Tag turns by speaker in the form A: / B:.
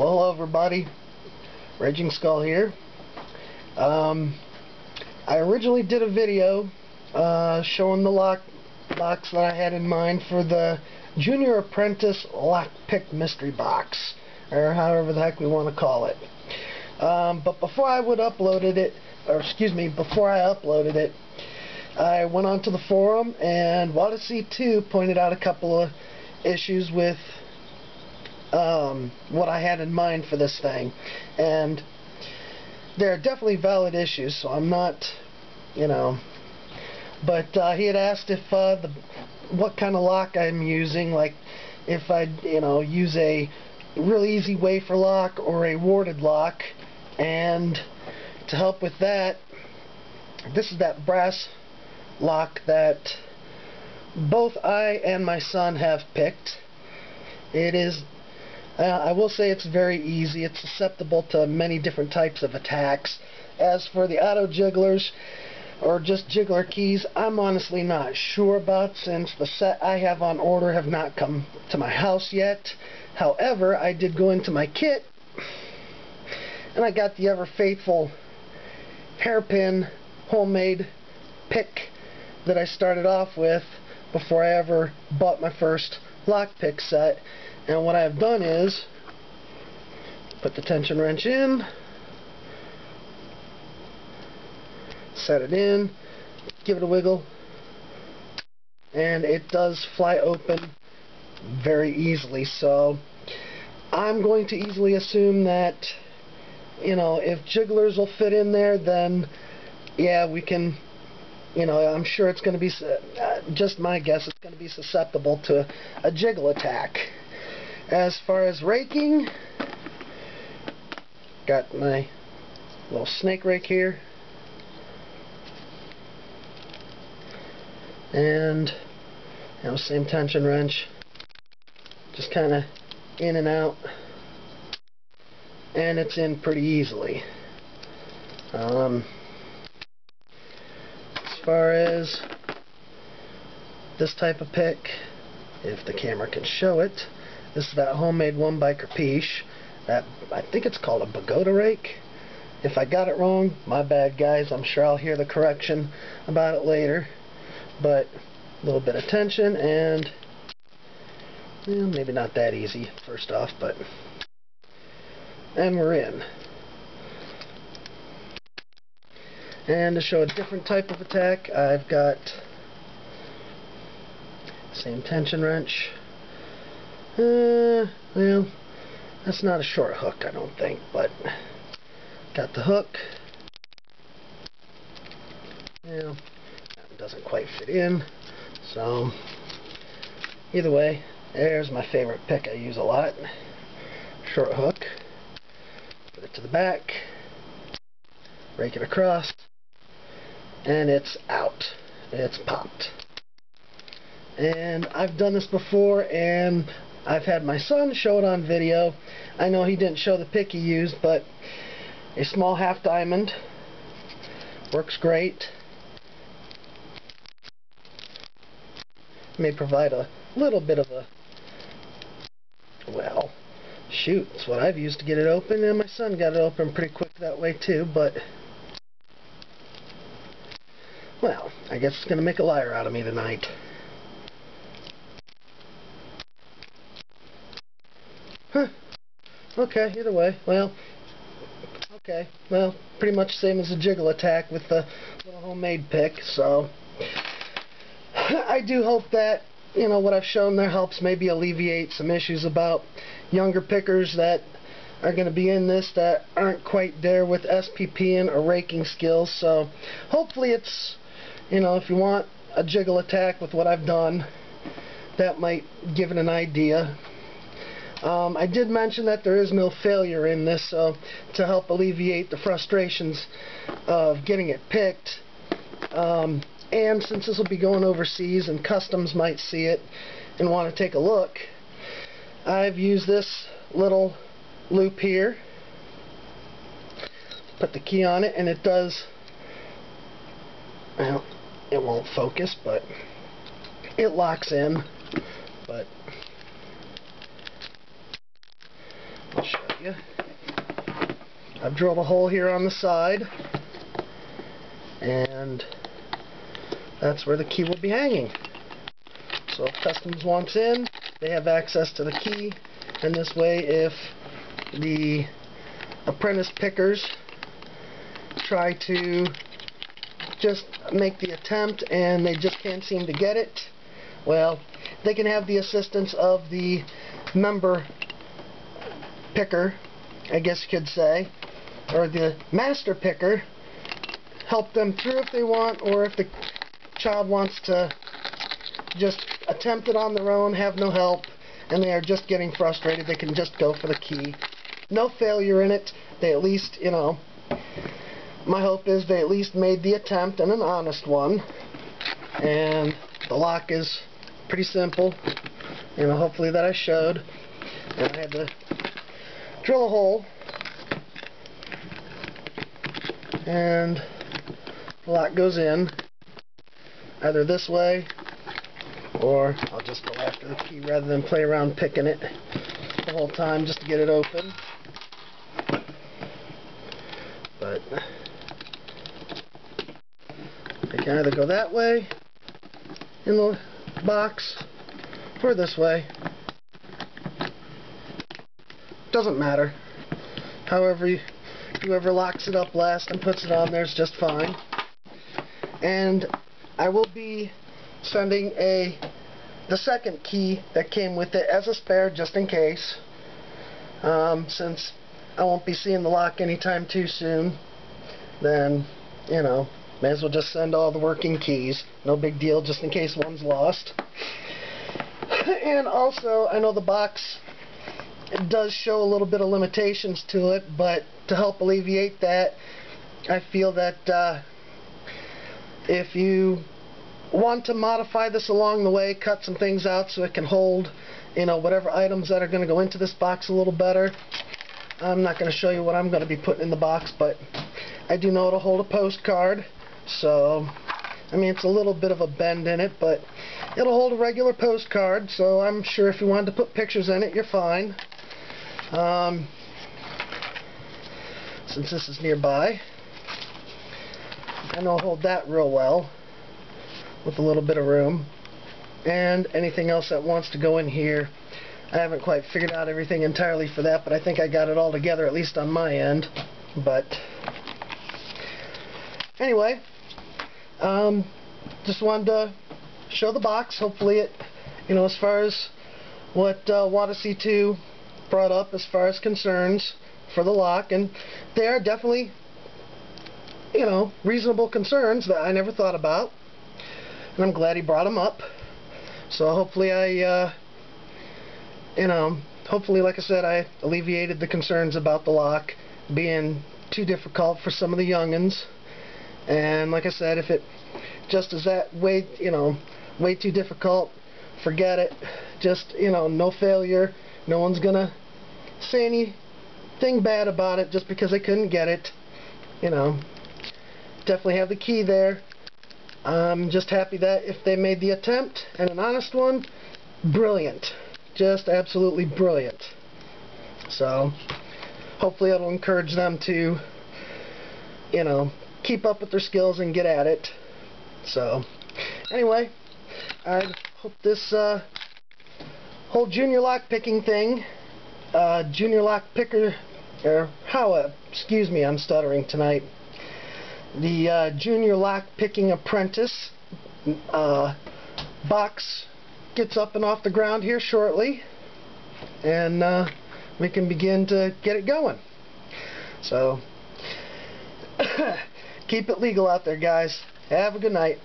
A: Well, hello everybody, Raging Skull here. I originally did a video showing the lock box that I had in mind for the Junior Apprentice Lockpick Mystery Box, or however the heck we want to call it. But before I uploaded it, I went onto the forum, and Wadacy2 pointed out a couple of issues with what I had in mind for this thing, and there are definitely valid issues, so I'm not, but he had asked if what kind of lock I'm using, like if I'd use a really easy wafer lock or a warded lock. And to help with that, this is that brass lock that both I and my son have picked. It is, I will say, it's very easy. It's susceptible to many different types of attacks. As for the auto jigglers or just jiggler keys, I'm honestly not sure about, since the set I have on order have not come to my house yet. However, I did go into my kit and I got the ever faithful hairpin homemade pick that I started off with before I ever bought my first lockpick set. And what I've done is put the tension wrench in, set it in, give it a wiggle, and it does fly open very easily. So I'm going to easily assume that, if jigglers will fit in there, then yeah, we can, I'm sure it's going to be, just my guess, it's going to be susceptible to a jiggle attack. As far as raking, got my little snake rake here, and same tension wrench, just kind of in and out, and it's in pretty easily. As far as this type of pick, if the camera can show it, this is that homemade 1x Capiche. That, I think it's called a vidoe rake. If I got it wrong, my bad, guys. I'm sure I'll hear the correction about it later. But a little bit of tension, and maybe not that easy first off, and we're in. And to show a different type of attack, I've got same tension wrench. Well, that's not a short hook, I don't think, but got the hook. That doesn't quite fit in, so either way, there's my favorite pick I use a lot. Short hook. Put it to the back, rake it across, and it's out. It's popped. And I've done this before, and I've had my son show it on video. I know he didn't show the pick he used, but a small half diamond works great. May provide a little bit of a, well, shoot, it's what I've used to get it open, and my son got it open pretty quick that way too, but well, I guess it's going to make a liar out of me tonight. Huh. Okay, either way, well, okay, well, pretty much same as a jiggle attack with the little homemade pick, so I do hope that, what I've shown there helps maybe alleviate some issues about younger pickers that are going to be in this that aren't quite there with SPPing or raking skills. So hopefully it's, if you want a jiggle attack with what I've done, that might give it an idea. I did mention that there is no failure in this, so to help alleviate the frustrations of getting it picked, and since this will be going overseas and customs might see it and want to take a look, I've used this little loop here, put the key on it, and it does, well, it won't focus, but it locks in. But I'll show you. you. I've drilled a hole here on the side, and that's where the key will be hanging. So if customs wants in, they have access to the key, and this way if the apprentice pickers try to just make the attempt and they just can't seem to get it, well, they can have the assistance of the member picker, I guess you could say, or the master picker, help them through if they want, or if the child wants to just attempt it on their own, have no help, and they are just getting frustrated, they can just go for the key. No failure in it. They at least, you know, my hope is they at least made the attempt, and an honest one. And the lock is pretty simple, you know, hopefully that I showed. And I had to drill a hole, and the lock goes in either this way, or I'll just go after the key rather than play around picking it the whole time just to get it open. But I can either go that way in the box or this way. Doesn't matter. However, whoever locks it up last and puts it on there is just fine. And I will be sending the second key that came with it as a spare, just in case. Since I won't be seeing the lock anytime too soon, then, you know, may as well just send all the working keys. No big deal, just in case one's lost. And also, I know the box, it does show a little bit of limitations to it, but to help alleviate that, I feel that if you want to modify this along the way, cut some things out so it can hold, you know, whatever items that are going to go into this box a little better. I'm not going to show you what I'm going to be putting in the box, but I do know it'll hold a postcard. So, I mean, it's a little bit of a bend in it, but it'll hold a regular postcard, so I'm sure if you wanted to put pictures in it, you're fine. Since this is nearby, I know I'll hold that real well with a little bit of room. And anything else that wants to go in here, I haven't quite figured out everything entirely for that, but I think I got it all together, at least on my end. But anyway, just wanted to show the box. Hopefully it, you know, as far as what Water C2 brought up as far as concerns for the lock, and they are definitely, you know, reasonable concerns that I never thought about, and I'm glad he brought them up. So hopefully you know, hopefully, like I said, I alleviated the concerns about the lock being too difficult for some of the youngins. And like I said, if it just is that way, you know, way too difficult, forget it. Just, you know, no failure. No one's gonna say anything bad about it just because they couldn't get it. You know, definitely have the key there. I'm just happy that if they made the attempt, and an honest one, brilliant. Just absolutely brilliant. So, hopefully it'll encourage them to, you know, keep up with their skills and get at it. So, anyway, I hope this whole junior lock picking thing, junior lock picker, or excuse me, I'm stuttering tonight. The junior lock picking apprentice box gets up and off the ground here shortly, and we can begin to get it going. So keep it legal out there, guys. Have a good night.